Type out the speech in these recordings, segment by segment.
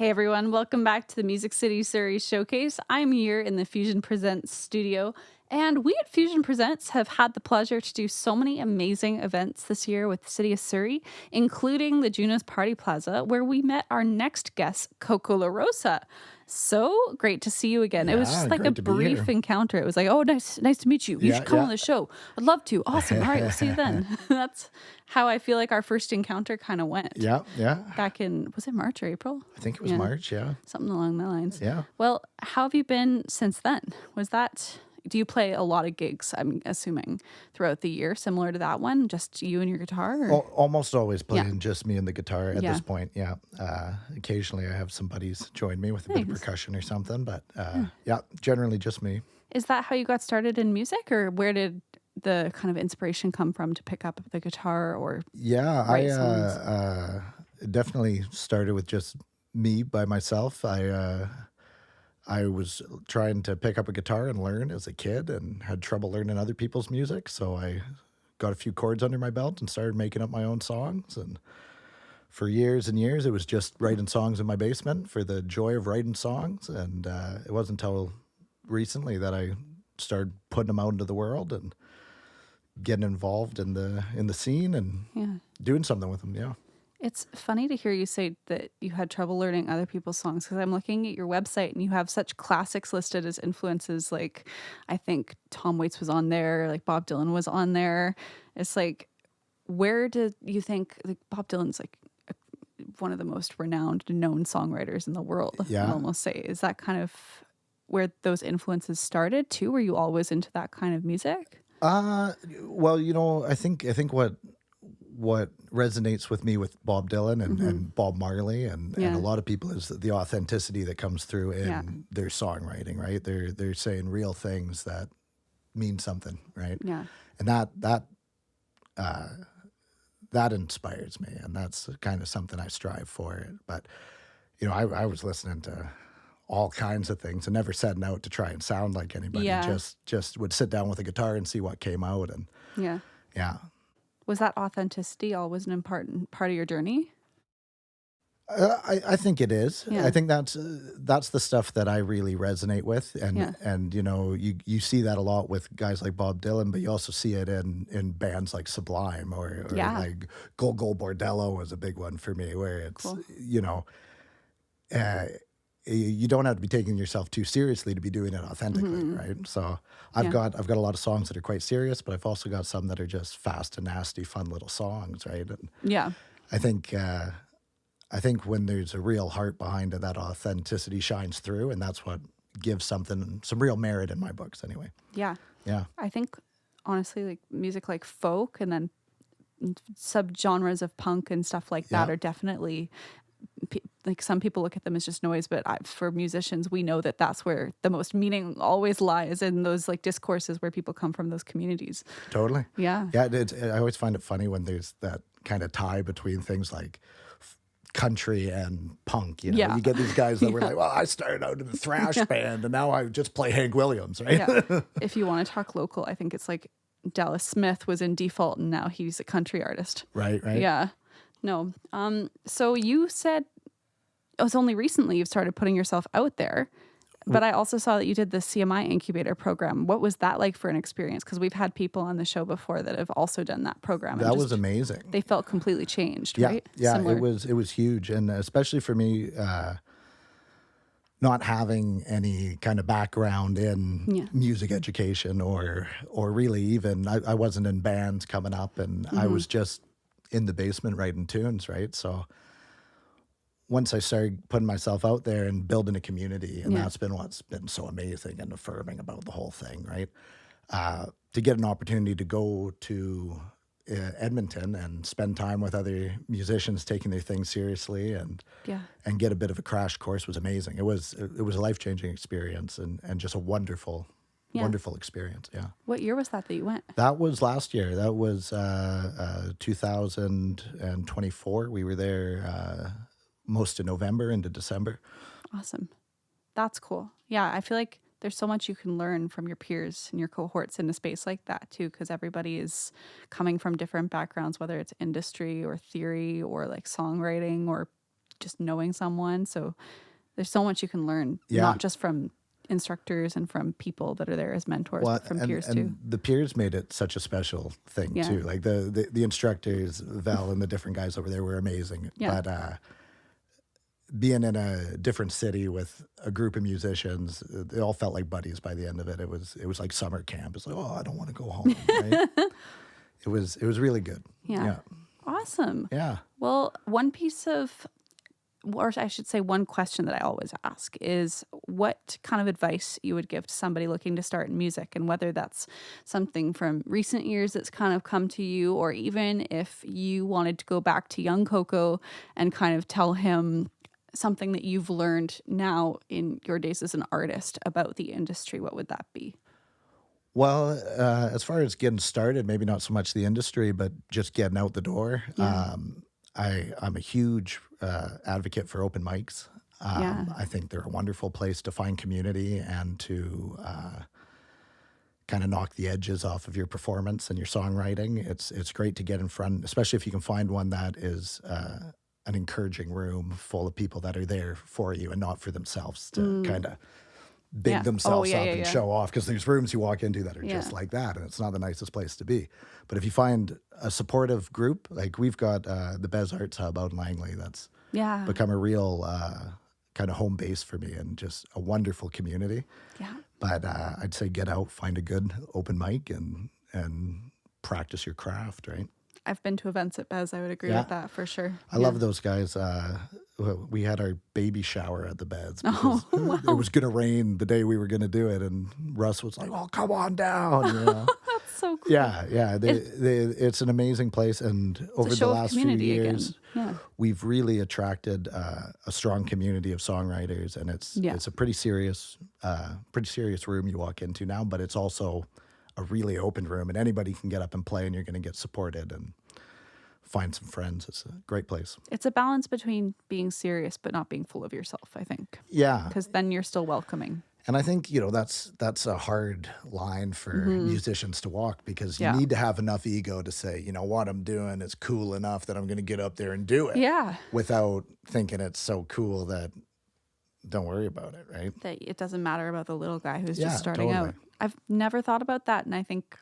Hey everyone, welcome back to the City Surrey Showcase. I'm here in the Fusion Presents studio, and we at Fusion Presents have had the pleasure to do so many amazing events this year with the City of Surrey, including the Juno's Party Plaza, where we met our next guest, COCO LAROSA. So great to see you again. It was Yeah, just like a great to be brief here. encounter. It was like, oh, nice to meet you. You Yeah, should come yeah. on the show. I'd love to. Awesome. All right, we'll see you then. That's how I feel like our first encounter kind of went. Yeah, yeah. Back in, was it March or April? I think it was Yeah. March, yeah. Something along the lines. Yeah. Well, how have you been since then? Do you play a lot of gigs, I'm assuming, throughout the year, similar to that one? Just you and your guitar? Or? Almost always playing just me and the guitar at Yeah. this point, yeah. Occasionally I have some buddies join me with a bit of Nice. percussion or something, but yeah, generally just me. Is that how you got started in music, or where did the kind of inspiration come from to pick up the guitar or Yeah, write I songs? definitely started with just me by myself. I was trying to pick up a guitar and learn as a kid and had trouble learning other people's music, so I got a few chords under my belt and started making up my own songs. And for years and years, it was just writing songs in my basement for the joy of writing songs. And it wasn't until recently that I started putting them out into the world and getting involved in the scene and Yeah. doing something with them. Yeah. It's funny to hear you say that you had trouble learning other people's songs, because I'm looking at your website and you have such classics listed as influences. Like, I think Tom Waits was on there, like Bob Dylan was on there. It's like, where did you think, like, Bob Dylan's like one of the most renowned and known songwriters in the world, Yeah. I'd almost say. Is that kind of where those influences started too? Were you always into that kind of music? Well, I think what resonates with me with Bob Dylan and Bob Marley and Yeah. a lot of people is the authenticity that comes through in Yeah. their songwriting, right? They're saying real things that mean something, right? Yeah. And that inspires me, and that's kind of something I strive for. But I was listening to all kinds of things and never setting out to try and sound like anybody. Yeah. Just would sit down with a guitar and see what came out, and Yeah. yeah. Was that authenticity always an important part of your journey? I think it is. Yeah. I think that's the stuff that I really resonate with, and Yeah. and you see that a lot with guys like Bob Dylan, but you also see it in bands like Sublime or Yeah. like Gogol Bordello was a big one for me, where it's Cool. you don't have to be taking yourself too seriously to be doing it authentically, right? So I've Yeah. got a lot of songs that are quite serious, but I've also got some that are just fast and nasty, fun little songs, right? And Yeah. I think when there's a real heart behind it, that authenticity shines through, and that's what gives something some real merit in my books, anyway. Yeah. Yeah, I think honestly, like music like folk and then subgenres of punk and stuff like that Yeah. are definitely like, some people look at them as just noise, but for musicians, we know that that's where the most meaning always lies, in those like discourses where people come from those communities. totally. Yeah. Yeah, I always find it funny when there's that kind of tie between things like country and punk. Yeah. You get these guys that were like, well, I started out in a thrash band and now I just play Hank Williams, right? Yeah. If you want to talk local, I think it's like Dallas Smith was in Default and now he's a country artist. Right. Yeah. No. So you said it was only recently you've started putting yourself out there, but I also saw that you did the CMI incubator program. What was that like for an experience? Because we've had people on the show before that have also done that program. And That was amazing. They felt completely changed, Yeah, right? yeah, Similar. it was huge, and especially for me, not having any kind of background in Yeah. music education or really even I wasn't in bands coming up, and I was just in the basement writing tunes, right? So once I started putting myself out there and building a community, and Yeah. that's been what's been so amazing and affirming about the whole thing, right? To get an opportunity to go to Edmonton and spend time with other musicians taking their things seriously and Yeah. get a bit of a crash course was amazing. It was a life-changing experience and just a wonderful Yeah. wonderful experience. Yeah. What year was that you went? That was last year. That was 2024. We were there most of November into December. Awesome. That's cool. Yeah, I feel like there's so much you can learn from your peers and your cohorts in a space like that too, because everybody is coming from different backgrounds, whether it's industry or theory or like songwriting or just knowing someone. So there's so much you can learn, Yeah. not just from instructors and from people that are there as mentors, but from peers too. And the peers made it such a special thing Yeah. too. Like the instructors, Val and the different guys over there were amazing. Yeah. But being in a different city with a group of musicians, they all felt like buddies by the end of it. It was like summer camp. It's like, oh, I don't want to go home. Right? It was really good. Yeah. Awesome. Yeah. Well, one piece of, or I should say one question that I always ask is what kind of advice you would give to somebody looking to start in music, and whether that's something from recent years that's kind of come to you, or even if you wanted to go back to young Coco and kind of tell him something that you've learned now in your days as an artist about the industry, what would that be? Well, as far as getting started, maybe not so much the industry, but just getting out the door. Yeah. I'm a huge advocate for open mics. Yeah. I think they're a wonderful place to find community and to kind of knock the edges off of your performance and your songwriting. It's great to get in front, especially if you can find one that is an encouraging room full of people that are there for you and not for themselves to kind of big themselves up and show off, because there's rooms you walk into that are just like that, and it's not the nicest place to be. But if you find a supportive group, like we've got the Bez Arts Hub out in Langley, that's become a real kind of home base for me, and just a wonderful community. Yeah. But I'd say get out, find a good open mic, and practice your craft, right? I've been to events at Bez. I would agree with that for sure. I love those guys. We had our baby shower at the Bez. Oh, wow. It was going to rain the day we were going to do it, and Russ was like, "Oh, come on down." You know? That's so cool. Yeah. It's an amazing place, and over the last few years, we've really attracted a strong community of songwriters, and it's a pretty serious room you walk into now, but it's also a really open room, and anybody can get up and play, and you're going to get supported and find some friends. It's a great place. It's a balance between being serious but not being full of yourself, I think. Yeah. Because then you're still welcoming. And I think, that's a hard line for musicians to walk, because you need to have enough ego to say, what I'm doing is cool enough that I'm going to get up there and do it. Yeah. Without thinking it's so cool that don't worry about it, right? That it doesn't matter about the little guy who's just starting out. I've never thought about that, and I think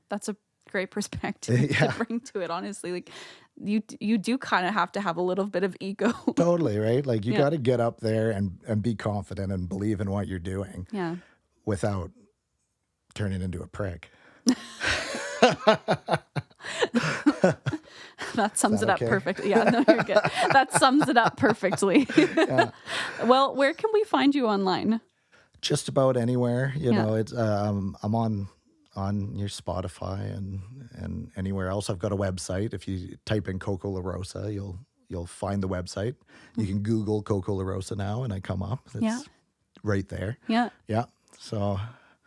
that's a great perspective to bring to it, honestly. Like, you do kind of have to have a little bit of ego. Totally, right? Like, you got to get up there and be confident and believe in what you're doing. Yeah. Without turning into a prick. That sums it up perfectly. Yeah, no, you're good. That sums it up perfectly. Well, where can we find you online? Just about anywhere. You know, it's I'm on your Spotify and anywhere else. I've got a website. If you type in COCO LAROSA, you'll find the website. You can Google COCO LAROSA now, and I come up. It's right there. Yeah. Yeah. So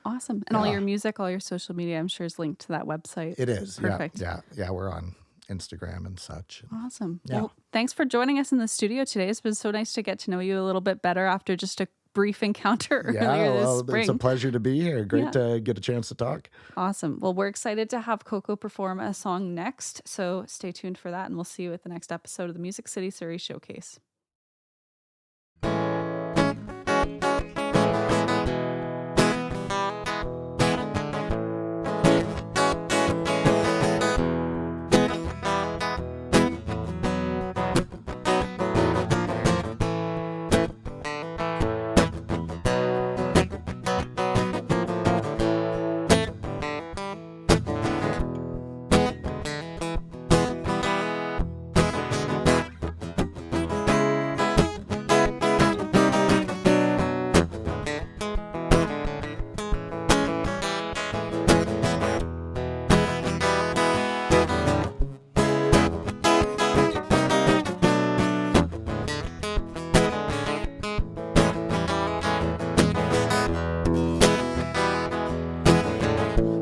awesome. And all your music, all your social media, I'm sure is linked to that website. It is. Perfect. Yeah. We're on Instagram and such. Awesome. Yeah. Well, thanks for joining us in the studio today. It's been so nice to get to know you a little bit better after just a brief encounter earlier this spring. It's a pleasure to be here. Great to get a chance to talk. Awesome. Well, we're excited to have Coco perform a song next, so stay tuned for that, and we'll see you at the next episode of the Music City Surrey Showcase.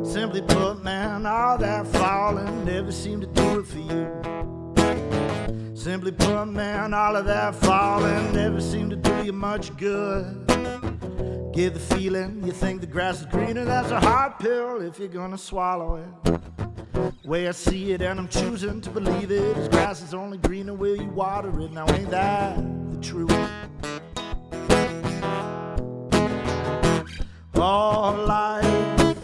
Simply put, man, all that falling never seemed to do it for you. Simply put, man, all of that falling never seemed to do you much good. Give the feeling you think the grass is greener, that's a hard pill if you're gonna swallow it. Way I see it, and I'm choosing to believe it, is grass is only greener where you water it. Now ain't that the truth. Oh, life,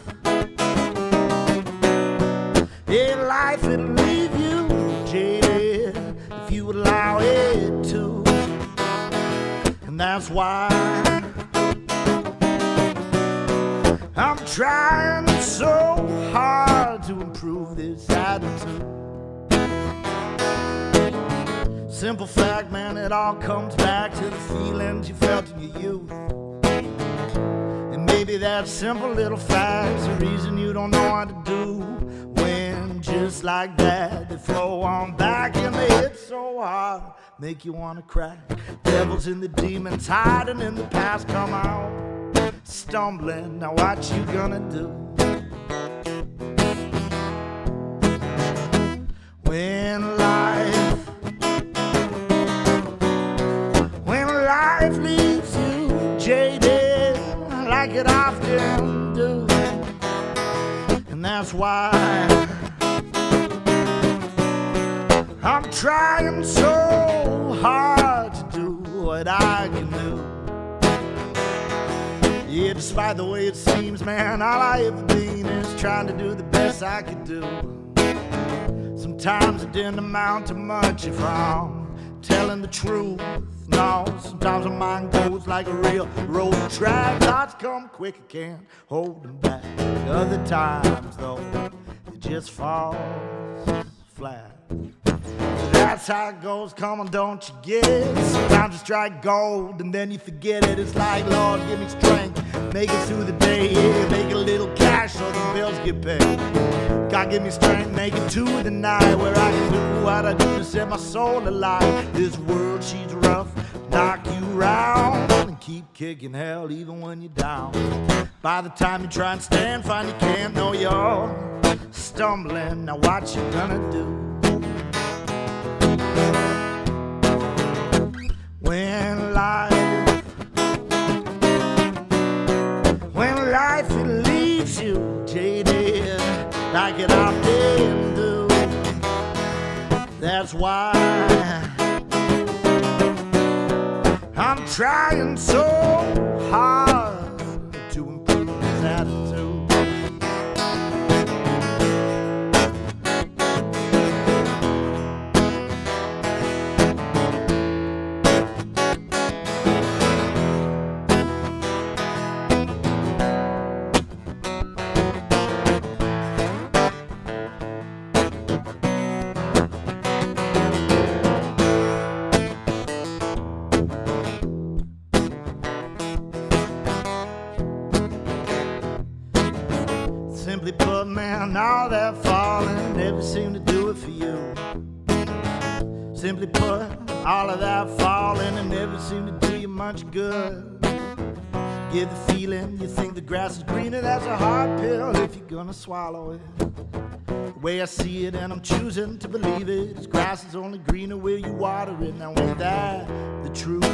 yeah, life it'll leave you jaded if you allow it to. And that's why I'm trying so hard to improve this attitude. Simple fact, man, it all comes back to the feelings you felt in your youth. And maybe that simple little fact's the reason you don't know what to do when just like that they flow on back and they hit so hard, make you wanna cry. Devils and the demons hiding in the past come out, stumbling. Now what you gonna do when life leaves you jaded like it often do? And that's why I'm trying so hard to do what I can do. Yeah, despite the way it seems, man, all I ever been is trying to do the best I could do. Sometimes it didn't amount to much if I'm telling the truth. No, sometimes my mind goes like a real road track. Thoughts come quick, I can't hold them back. Other times, though, it just falls flat. So that's how it goes, come on, don't you get it? Sometimes you strike gold and then you forget it. It's like, Lord, give me strength, make it through the day, yeah, make a little cash so the bills get paid. God give me strength, make it to the night where I can do what I do to set my soul alive. This world, she's rough, knock you round and keep kicking hell even when you're down. By the time you try and stand, find you can't, know you're stumbling. Now what you gonna do when life it leaves you jaded like it often do? That's why I'm trying so hard to improve this attitude. Simply put, man, all that falling never seemed to do it for you. Simply put, all of that falling and never seemed to do you much good. Get the feeling you think the grass is greener, that's a hard pill if you're gonna swallow it. The way I see it and I'm choosing to believe it is grass is only greener where you water it. Now ain't that the truth?